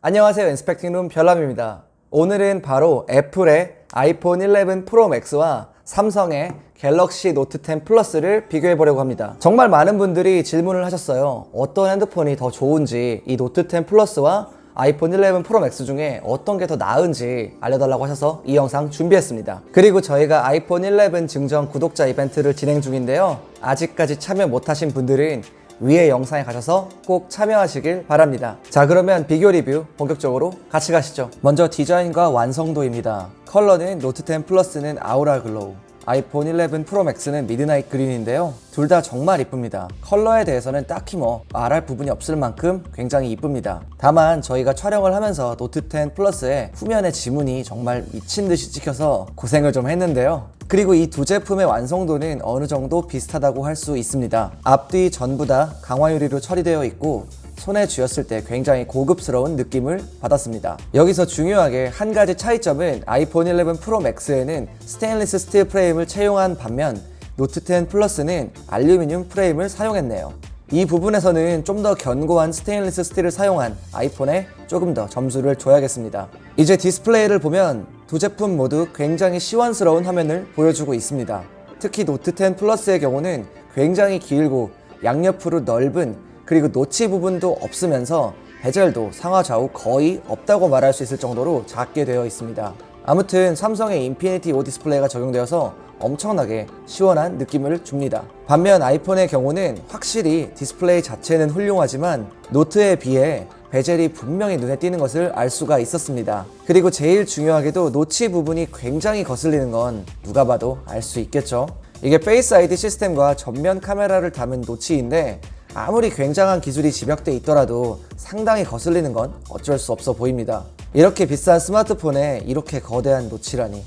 안녕하세요. 인스펙팅룸 별남입니다. 오늘은 바로 애플의 아이폰 11 프로 맥스와 삼성의 갤럭시 노트 10 플러스를 비교해 보려고 합니다. 정말 많은 분들이 질문을 하셨어요. 어떤 핸드폰이 더 좋은지, 이 노트 10 플러스와 아이폰 11 프로 맥스 중에 어떤 게 더 나은지 알려달라고 하셔서 이 영상 준비했습니다. 그리고 저희가 아이폰 11 증정 구독자 이벤트를 진행 중인데요. 아직까지 참여 못하신 분들은 위에 영상에 가셔서 꼭 참여하시길 바랍니다. 자, 그러면 비교 리뷰 본격적으로 같이 가시죠. 먼저 디자인과 완성도입니다. 컬러는 노트 10 플러스는 아우라 글로우, 아이폰 11 프로 맥스는 미드나잇 그린인데요. 둘 다 정말 이쁩니다. 컬러에 대해서는 딱히 말할 부분이 없을 만큼 굉장히 이쁩니다. 다만 저희가 촬영을 하면서 노트 10 플러스의 후면의 지문이 정말 미친 듯이 찍혀서 고생을 좀 했는데요. 그리고 이 두 제품의 완성도는 어느 정도 비슷하다고 할 수 있습니다. 앞뒤 전부 다 강화 유리로 처리되어 있고 손에 쥐었을 때 굉장히 고급스러운 느낌을 받았습니다. 여기서 중요하게 한 가지 차이점은 아이폰 11 프로 맥스에는 스테인리스 스틸 프레임을 채용한 반면 노트 10 플러스는 알루미늄 프레임을 사용했네요. 이 부분에서는 좀 더 견고한 스테인리스 스틸을 사용한 아이폰에 조금 더 점수를 줘야겠습니다. 이제 디스플레이를 보면 두 제품 모두 굉장히 시원스러운 화면을 보여주고 있습니다. 특히 노트 10 플러스의 경우는 굉장히 길고 양옆으로 넓은, 그리고 노치 부분도 없으면서 베젤도 상하 좌우 거의 없다고 말할 수 있을 정도로 작게 되어 있습니다. 아무튼 삼성의 인피니티 O 디스플레이가 적용되어서 엄청나게 시원한 느낌을 줍니다. 반면 아이폰의 경우는 확실히 디스플레이 자체는 훌륭하지만 노트에 비해 베젤이 분명히 눈에 띄는 것을 알 수가 있었습니다. 그리고 제일 중요하게도 노치 부분이 굉장히 거슬리는 건 누가 봐도 알 수 있겠죠. 이게 페이스 아이디 시스템과 전면 카메라를 담은 노치인데 아무리 굉장한 기술이 집약돼 있더라도 상당히 거슬리는 건 어쩔 수 없어 보입니다. 이렇게 비싼 스마트폰에 이렇게 거대한 노치라니.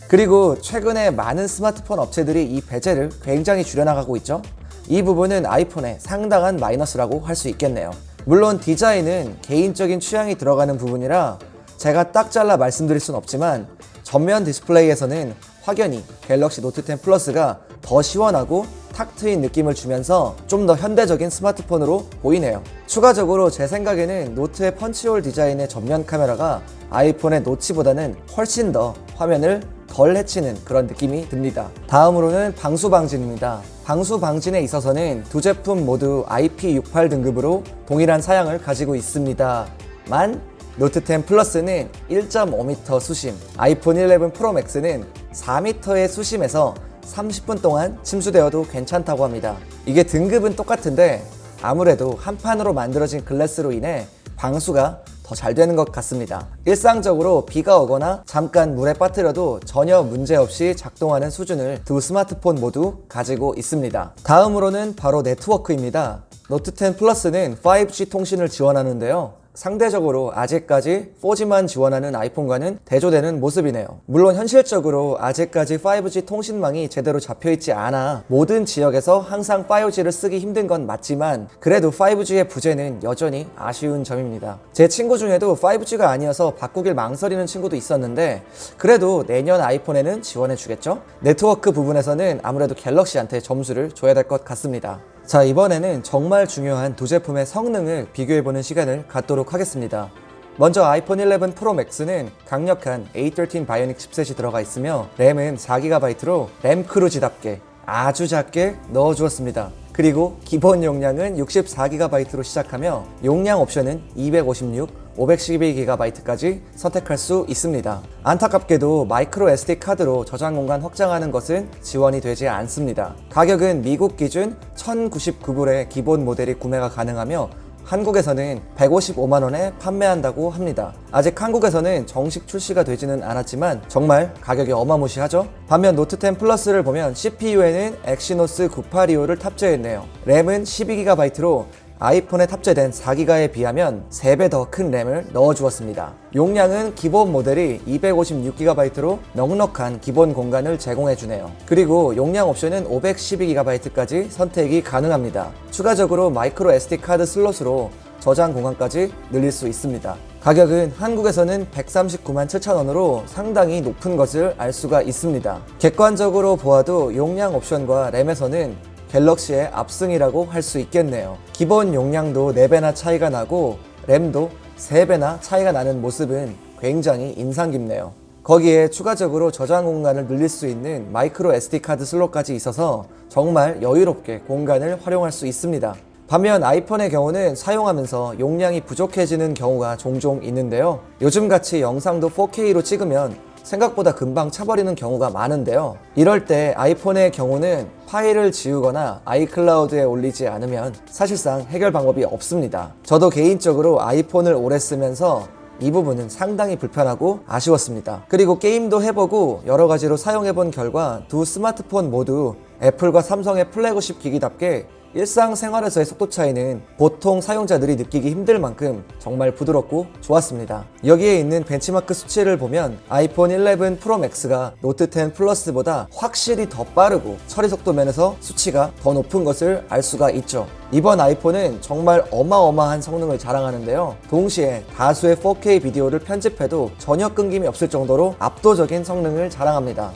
그리고 최근에 많은 스마트폰 업체들이 이 베젤을 굉장히 줄여나가고 있죠. 이 부분은 아이폰의 상당한 마이너스라고 할 수 있겠네요. 물론 디자인은 개인적인 취향이 들어가는 부분이라 제가 딱 잘라 말씀드릴 순 없지만 전면 디스플레이에서는 확연히 갤럭시 노트 10 플러스가 더 시원하고 탁 트인 느낌을 주면서 좀 더 현대적인 스마트폰으로 보이네요. 추가적으로 제 생각에는 노트의 펀치홀 디자인의 전면 카메라가 아이폰의 노치보다는 훨씬 더 화면을 덜 해치는 그런 느낌이 듭니다. 다음으로는 방수 방진입니다. 방수 방진에 있어서는 두 제품 모두 IP68 등급으로 동일한 사양을 가지고 있습니다만 노트 10 플러스는 1.5m 수심, 아이폰 11 프로 맥스는 4m의 수심에서 30분 동안 침수되어도 괜찮다고 합니다. 이게 등급은 똑같은데 아무래도 한 판으로 만들어진 글래스로 인해 방수가 더 잘 되는 것 같습니다. 일상적으로 비가 오거나 잠깐 물에 빠뜨려도 전혀 문제없이 작동하는 수준을 두 스마트폰 모두 가지고 있습니다. 다음으로는 바로 네트워크입니다. 노트 10 플러스는 5G 통신을 지원하는데요. 상대적으로 아직까지 4G만 지원하는 아이폰과는 대조되는 모습이네요. 물론 현실적으로 아직까지 5G 통신망이 제대로 잡혀있지 않아 모든 지역에서 항상 5G를 쓰기 힘든 건 맞지만 그래도 5G의 부재는 여전히 아쉬운 점입니다. 제 친구 중에도 5G가 아니어서 바꾸길 망설이는 친구도 있었는데 그래도 내년 아이폰에는 지원해주겠죠? 네트워크 부분에서는 아무래도 갤럭시한테 점수를 줘야 될 것 같습니다. 자, 이번에는 정말 중요한 두 제품의 성능을 비교해보는 시간을 갖도록 하겠습니다. 먼저 아이폰 11 프로 맥스는 강력한 A13 바이오닉 칩셋이 들어가 있으며 램은 4GB로 램 크루지답게 아주 작게 넣어주었습니다. 그리고 기본 용량은 64GB로 시작하며 용량 옵션은 256, 512GB까지 선택할 수 있습니다. 안타깝게도 마이크로 SD 카드로 저장 공간 확장하는 것은 지원이 되지 않습니다. 가격은 미국 기준 1099불의 기본 모델이 구매가 가능하며 한국에서는 155만원에 판매한다고 합니다. 아직 한국에서는 정식 출시가 되지는 않았지만 정말 가격이 어마무시하죠? 반면 노트 10 플러스를 보면 CPU에는 엑시노스 9825를 탑재했네요. 램은 12GB로 아이폰에 탑재된 4기가에 비하면 3배 더 큰 램을 넣어주었습니다. 용량은 기본 모델이 256GB로 넉넉한 기본 공간을 제공해주네요. 그리고 용량 옵션은 512GB까지 선택이 가능합니다. 추가적으로 마이크로 SD 카드 슬롯으로 저장 공간까지 늘릴 수 있습니다. 가격은 한국에서는 139만 7천원으로 상당히 높은 것을 알 수가 있습니다. 객관적으로 보아도 용량 옵션과 램에서는 갤럭시의 압승이라고 할 수 있겠네요. 기본 용량도 4배나 차이가 나고 램도 3배나 차이가 나는 모습은 굉장히 인상 깊네요. 거기에 추가적으로 저장 공간을 늘릴 수 있는 마이크로 SD카드 슬롯까지 있어서 정말 여유롭게 공간을 활용할 수 있습니다. 반면 아이폰의 경우는 사용하면서 용량이 부족해지는 경우가 종종 있는데요. 요즘같이 영상도 4K로 찍으면 생각보다 금방 차버리는 경우가 많은데요. 이럴 때 아이폰의 경우는 파일을 지우거나 아이클라우드에 올리지 않으면 사실상 해결 방법이 없습니다. 저도 개인적으로 아이폰을 오래 쓰면서 이 부분은 상당히 불편하고 아쉬웠습니다. 그리고 게임도 해보고 여러 가지로 사용해본 결과 두 스마트폰 모두 애플과 삼성의 플래그십 기기답게 일상생활에서의 속도 차이는 보통 사용자들이 느끼기 힘들 만큼 정말 부드럽고 좋았습니다. 여기에 있는 벤치마크 수치를 보면 아이폰 11 프로 맥스가 노트 10 플러스보다 확실히 더 빠르고 처리 속도 면에서 수치가 더 높은 것을 알 수가 있죠. 이번 아이폰은 정말 어마어마한 성능을 자랑하는데요. 동시에 다수의 4K 비디오를 편집해도 전혀 끊김이 없을 정도로 압도적인 성능을 자랑합니다.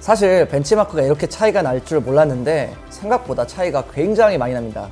사실 벤치마크가 이렇게 차이가 날 줄 몰랐는데 생각보다 차이가 굉장히 많이 납니다.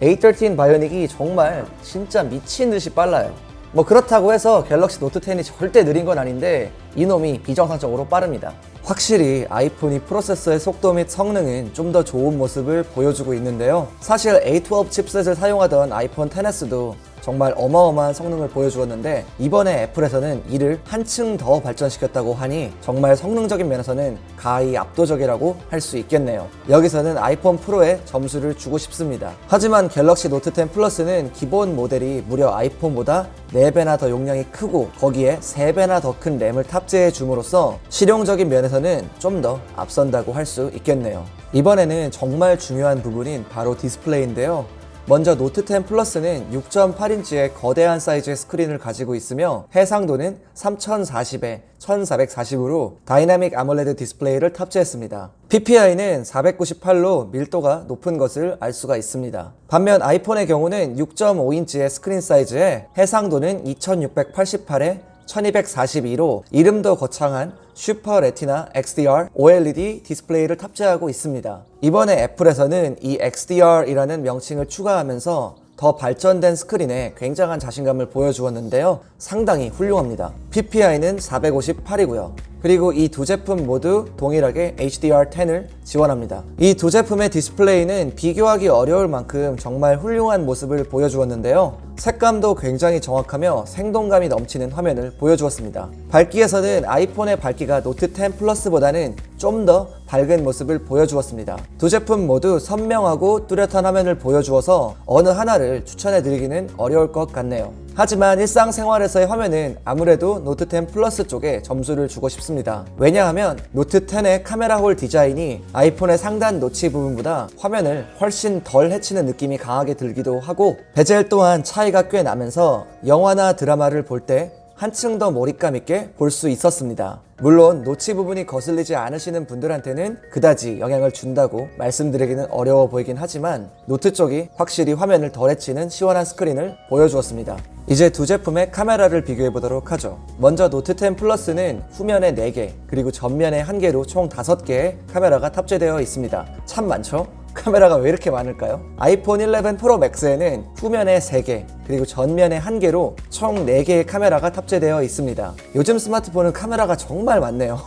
A13 바이오닉이 정말 진짜 미친 듯이 빨라요. 뭐 그렇다고 해서 갤럭시 노트 10이 절대 느린 건 아닌데 이놈이 비정상적으로 빠릅니다. 확실히 아이폰이 프로세서의 속도 및 성능은 좀 더 좋은 모습을 보여주고 있는데요. 사실 A12 칩셋을 사용하던 아이폰 XS도 정말 어마어마한 성능을 보여주었는데 이번에 애플에서는 이를 한층 더 발전시켰다고 하니 정말 성능적인 면에서는 가히 압도적이라고 할 수 있겠네요. 여기서는 아이폰 프로에 점수를 주고 싶습니다. 하지만 갤럭시 노트 10 플러스는 기본 모델이 무려 아이폰보다 4배나 더 용량이 크고 거기에 3배나 더 큰 램을 탑재해 줌으로써 실용적인 면에서는 좀 더 앞선다고 할 수 있겠네요. 이번에는 정말 중요한 부분인 바로 디스플레이인데요. 먼저 노트 10 플러스는 6.8인치의 거대한 사이즈의 스크린을 가지고 있으며 해상도는 3040에 1440으로 다이나믹 아몰레드 디스플레이를 탑재했습니다. PPI는 498로 밀도가 높은 것을 알 수가 있습니다. 반면 아이폰의 경우는 6.5인치의 스크린 사이즈에 해상도는 2688에 1242로 이름도 거창한 슈퍼 레티나 XDR OLED 디스플레이를 탑재하고 있습니다. 이번에 애플에서는 이 XDR이라는 명칭을 추가하면서 더 발전된 스크린에 굉장한 자신감을 보여주었는데요. 상당히 훌륭합니다. PPI는 458이고요. 그리고 이 두 제품 모두 동일하게 HDR10을 지원합니다. 이 두 제품의 디스플레이는 비교하기 어려울 만큼 정말 훌륭한 모습을 보여주었는데요. 색감도 굉장히 정확하며 생동감이 넘치는 화면을 보여주었습니다. 밝기에서는 아이폰의 밝기가 노트 10 플러스보다는 좀 더 밝은 모습을 보여주었습니다. 두 제품 모두 선명하고 뚜렷한 화면을 보여주어서 어느 하나를 추천해드리기는 어려울 것 같네요. 하지만 일상생활에서의 화면은 아무래도 노트 10 플러스 쪽에 점수를 주고 싶습니다. 왜냐하면 노트 10의 카메라 홀 디자인이 아이폰의 상단 노치 부분보다 화면을 훨씬 덜 해치는 느낌이 강하게 들기도 하고 베젤 또한 차이가 꽤 나면서 영화나 드라마를 볼 때 한층 더 몰입감 있게 볼 수 있었습니다. 물론 노치 부분이 거슬리지 않으시는 분들한테는 그다지 영향을 준다고 말씀드리기는 어려워 보이긴 하지만 노트 쪽이 확실히 화면을 덜 해치는 시원한 스크린을 보여주었습니다. 이제 두 제품의 카메라를 비교해 보도록 하죠. 먼저 노트 10 플러스는 후면에 4개 그리고 전면에 1개로 총 5개의 카메라가 탑재되어 있습니다. 참 많죠? 카메라가 왜 이렇게 많을까요? 아이폰 11 프로 맥스에는 후면에 3개 그리고 전면에 1개로 총 4개의 카메라가 탑재되어 있습니다. 요즘 스마트폰은 카메라가 정말 많네요.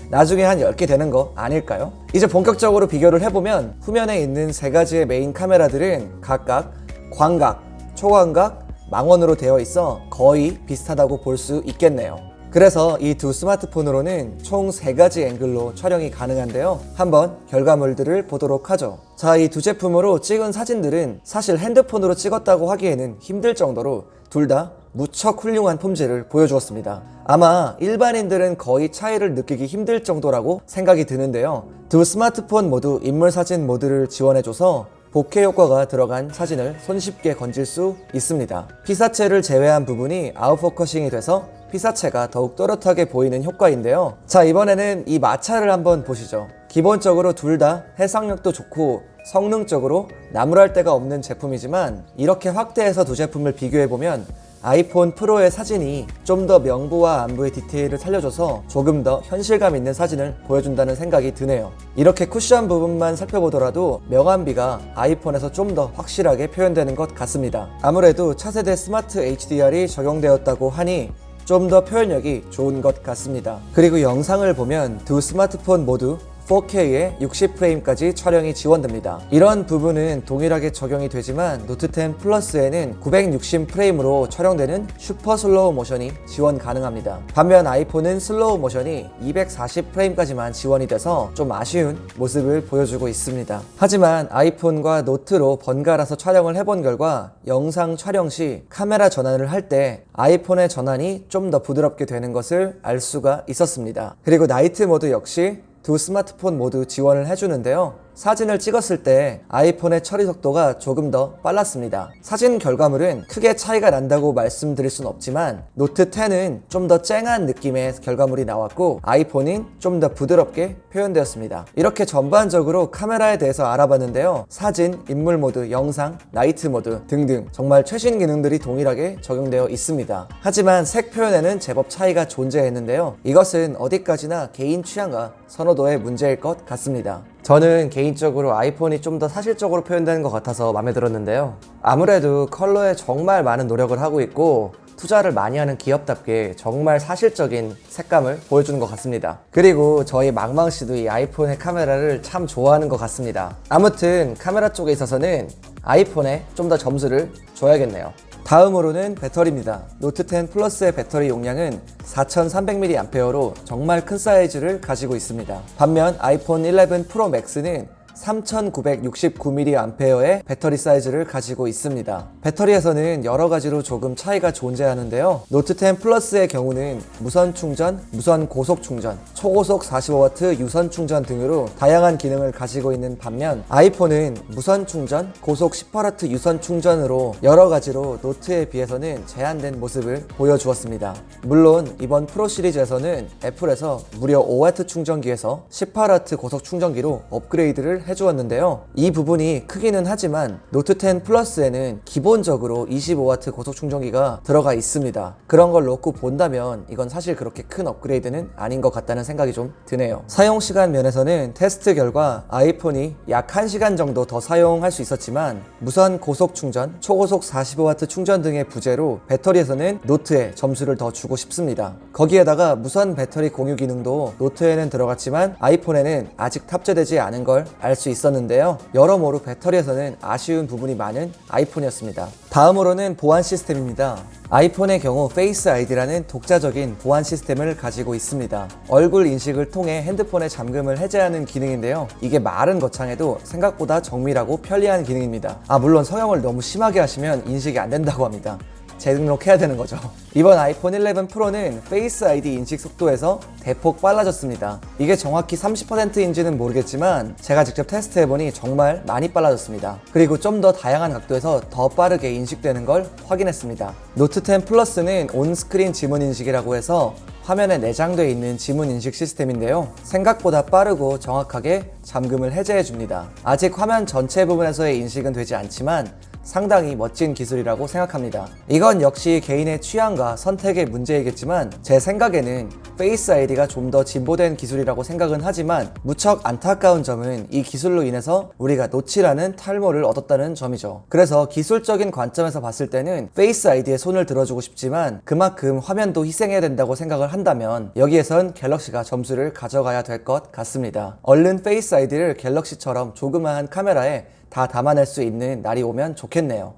나중에 한 10개 되는 거 아닐까요? 이제 본격적으로 비교를 해보면 후면에 있는 3가지의 메인 카메라들은 각각 광각, 초광각, 망원으로 되어 있어 거의 비슷하다고 볼 수 있겠네요. 그래서 이 두 스마트폰으로는 총 3가지 앵글로 촬영이 가능한데요. 한번 결과물들을 보도록 하죠. 자, 이 두 제품으로 찍은 사진들은 사실 핸드폰으로 찍었다고 하기에는 힘들 정도로 둘 다 무척 훌륭한 폼질을 보여주었습니다. 아마 일반인들은 거의 차이를 느끼기 힘들 정도라고 생각이 드는데요. 두 스마트폰 모두 인물 사진 모드를 지원해줘서 bokeh 효과가 들어간 사진을 손쉽게 건질 수 있습니다. 피사체를 제외한 부분이 아웃포커싱이 돼서 피사체가 더욱 또렷하게 보이는 효과인데요. 자, 이번에는 이 마찰을 한번 보시죠. 기본적으로 둘 다 해상력도 좋고 성능적으로 나무랄 데가 없는 제품이지만 이렇게 확대해서 두 제품을 비교해보면 아이폰 프로의 사진이 좀 더 명부와 안부의 디테일을 살려줘서 조금 더 현실감 있는 사진을 보여준다는 생각이 드네요. 이렇게 쿠션 부분만 살펴보더라도 명암비가 아이폰에서 좀 더 확실하게 표현되는 것 같습니다. 아무래도 차세대 스마트 HDR이 적용되었다고 하니 좀 더 표현력이 좋은 것 같습니다. 그리고 영상을 보면 두 스마트폰 모두 4K에 60프레임까지 촬영이 지원됩니다. 이런 부분은 동일하게 적용이 되지만 노트 10 플러스에는 960프레임으로 촬영되는 슈퍼 슬로우 모션이 지원 가능합니다. 반면 아이폰은 슬로우 모션이 240프레임까지만 지원이 돼서 좀 아쉬운 모습을 보여주고 있습니다. 하지만 아이폰과 노트로 번갈아서 촬영을 해본 결과 영상 촬영 시 카메라 전환을 할 때 아이폰의 전환이 좀 더 부드럽게 되는 것을 알 수가 있었습니다. 그리고 나이트 모드 역시 두 스마트폰 모두 지원을 해주는데요. 사진을 찍었을 때 아이폰의 처리 속도가 조금 더 빨랐습니다. 사진 결과물은 크게 차이가 난다고 말씀드릴 순 없지만 노트 10은 좀 더 쨍한 느낌의 결과물이 나왔고 아이폰은 좀 더 부드럽게 표현되었습니다. 이렇게 전반적으로 카메라에 대해서 알아봤는데요. 사진, 인물 모드, 영상, 나이트 모드 등등 정말 최신 기능들이 동일하게 적용되어 있습니다. 하지만 색 표현에는 제법 차이가 존재했는데요. 이것은 어디까지나 개인 취향과 선호도의 문제일 것 같습니다. 저는 개인적으로 아이폰이 좀 더 사실적으로 표현되는 것 같아서 마음에 들었는데요. 아무래도 컬러에 정말 많은 노력을 하고 있고 투자를 많이 하는 기업답게 정말 사실적인 색감을 보여주는 것 같습니다. 그리고 저희 망망씨도 이 아이폰의 카메라를 참 좋아하는 것 같습니다. 아무튼 카메라 쪽에 있어서는 아이폰에 좀 더 점수를 줘야겠네요. 다음으로는 배터리입니다. 노트 10 플러스의 배터리 용량은 4300mAh로 정말 큰 사이즈를 가지고 있습니다. 반면 아이폰 11 프로 맥스는 3969mAh의 배터리 사이즈를 가지고 있습니다. 배터리에서는 여러 가지로 조금 차이가 존재하는데요. 노트 10 플러스의 경우는 무선 충전, 무선 고속 충전, 초고속 45W 유선 충전 등으로 다양한 기능을 가지고 있는 반면 아이폰은 무선 충전, 고속 18W 유선 충전으로 여러 가지로 노트에 비해서는 제한된 모습을 보여주었습니다. 물론 이번 프로 시리즈에서는 애플에서 무려 5W 충전기에서 18W 고속 충전기로 업그레이드를 해주었는데요. 이 부분이 크기는 하지만 노트 10 플러스에는 기본적으로 25W 고속 충전기가 들어가 있습니다. 그런 걸 놓고 본다면 이건 사실 그렇게 큰 업그레이드는 아닌 것 같다는 생각이 좀 드네요. 사용시간 면에서는 테스트 결과 아이폰이 약 1시간 정도 더 사용할 수 있었지만 무선 고속 충전, 초고속 45W 충전 등의 부재로 배터리에서는 노트에 점수를 더 주고 싶습니다. 거기에다가 무선 배터리 공유 기능도 노트에는 들어갔지만 아이폰에는 아직 탑재되지 않은 걸 알 수 있었는데요. 여러모로 배터리에서는 아쉬운 부분이 많은 아이폰이었습니다. 다음으로는 보안 시스템입니다. 아이폰의 경우 페이스 아이디라는 독자적인 보안 시스템을 가지고 있습니다. 얼굴 인식을 통해 핸드폰의 잠금을 해제하는 기능인데요. 이게 말은 거창해도 생각보다 정밀하고 편리한 기능입니다. 물론 성형을 너무 심하게 하시면 인식이 안 된다고 합니다. 재등록해야 되는 거죠. 이번 아이폰 11 프로는 페이스 아이디 인식 속도에서 대폭 빨라졌습니다. 이게 정확히 30%인지는 모르겠지만 제가 직접 테스트해보니 정말 많이 빨라졌습니다. 그리고 좀 더 다양한 각도에서 더 빠르게 인식되는 걸 확인했습니다. 노트 10 플러스는 온스크린 지문 인식이라고 해서 화면에 내장되어 있는 지문 인식 시스템인데요. 생각보다 빠르고 정확하게 잠금을 해제해줍니다. 아직 화면 전체 부분에서의 인식은 되지 않지만 상당히 멋진 기술이라고 생각합니다. 이건 역시 개인의 취향과 선택의 문제이겠지만 제 생각에는 페이스 아이디가 좀 더 진보된 기술이라고 생각은 하지만 무척 안타까운 점은 이 기술로 인해서 우리가 놓치라는 탈모를 얻었다는 점이죠. 그래서 기술적인 관점에서 봤을 때는 페이스 아이디에 손을 들어주고 싶지만 그만큼 화면도 희생해야 된다고 생각을 한다면 여기에선 갤럭시가 점수를 가져가야 될 것 같습니다. 얼른 페이스 아이디를 갤럭시처럼 조그마한 카메라에 다 담아낼 수 있는 날이 오면 좋겠네요.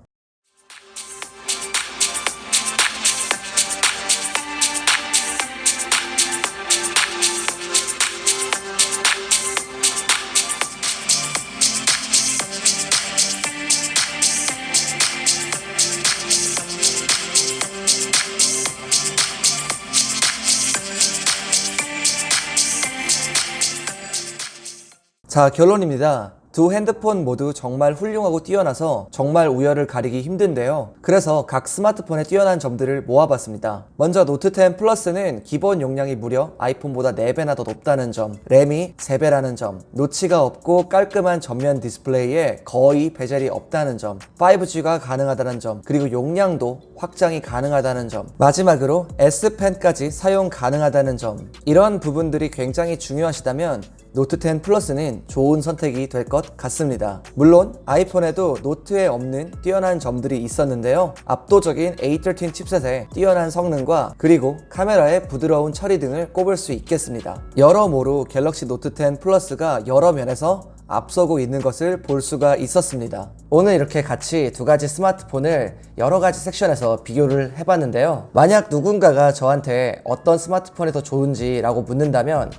자, 결론입니다. 두 핸드폰 모두 정말 훌륭하고 뛰어나서 정말 우열을 가리기 힘든데요. 그래서 각 스마트폰의 뛰어난 점들을 모아봤습니다. 먼저 노트 10 플러스는 기본 용량이 무려 아이폰보다 4배나 더 높다는 점, 램이 3배라는 점, 노치가 없고 깔끔한 전면 디스플레이에 거의 베젤이 없다는 점, 5G가 가능하다는 점, 그리고 용량도 확장이 가능하다는 점, 마지막으로 S펜까지 사용 가능하다는 점, 이런 부분들이 굉장히 중요하시다면 노트 10 플러스는 좋은 선택이 될 것 같습니다. 물론 아이폰에도 노트에 없는 뛰어난 점들이 있었는데요. 압도적인 A13 칩셋의 뛰어난 성능과 그리고 카메라의 부드러운 처리 등을 꼽을 수 있겠습니다. 여러모로 갤럭시 노트 10 플러스가 여러 면에서 앞서고 있는 것을 볼 수가 있었습니다. 오늘 이렇게 같이 두 가지 스마트폰을 여러 가지 섹션에서 비교를 해봤는데요. 만약 누군가가 저한테 어떤 스마트폰이 더 좋은지 라고 묻는다면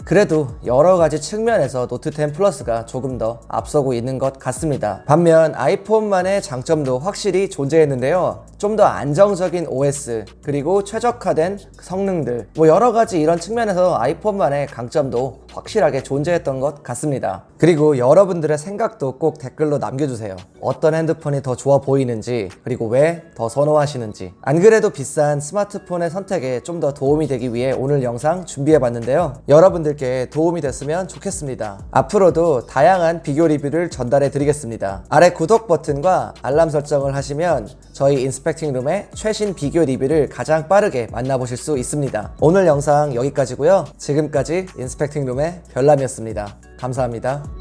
그래도 여러 가지 측면에서 노트 10 플러스가 조금 더 앞서고 있는 것 같습니다. 반면 아이폰만의 장점도 확실히 존재했는데요. 좀 더 안정적인 OS 그리고 최적화된 성능들 여러 가지 이런 측면에서 아이폰만의 강점도 확실하게 존재했던 것 같습니다. 그리고 여러분들의 생각도 꼭 댓글로 남겨주세요. 어떤 핸드폰이 더 좋아 보이는지 그리고 왜 더 선호하시는지. 안 그래도 비싼 스마트폰의 선택에 좀 더 도움이 되기 위해 오늘 영상 준비해봤는데요. 여러분들께 도움이 됐으면 좋겠습니다. 앞으로도 다양한 비교 리뷰를 전달해 드리겠습니다. 아래 구독 버튼과 알람 설정을 하시면 저희 인스펙팅 룸의 최신 비교 리뷰를 가장 빠르게 만나보실 수 있습니다. 오늘 영상 여기까지고요. 지금까지 인스펙팅 룸의 별남이었습니다. 감사합니다.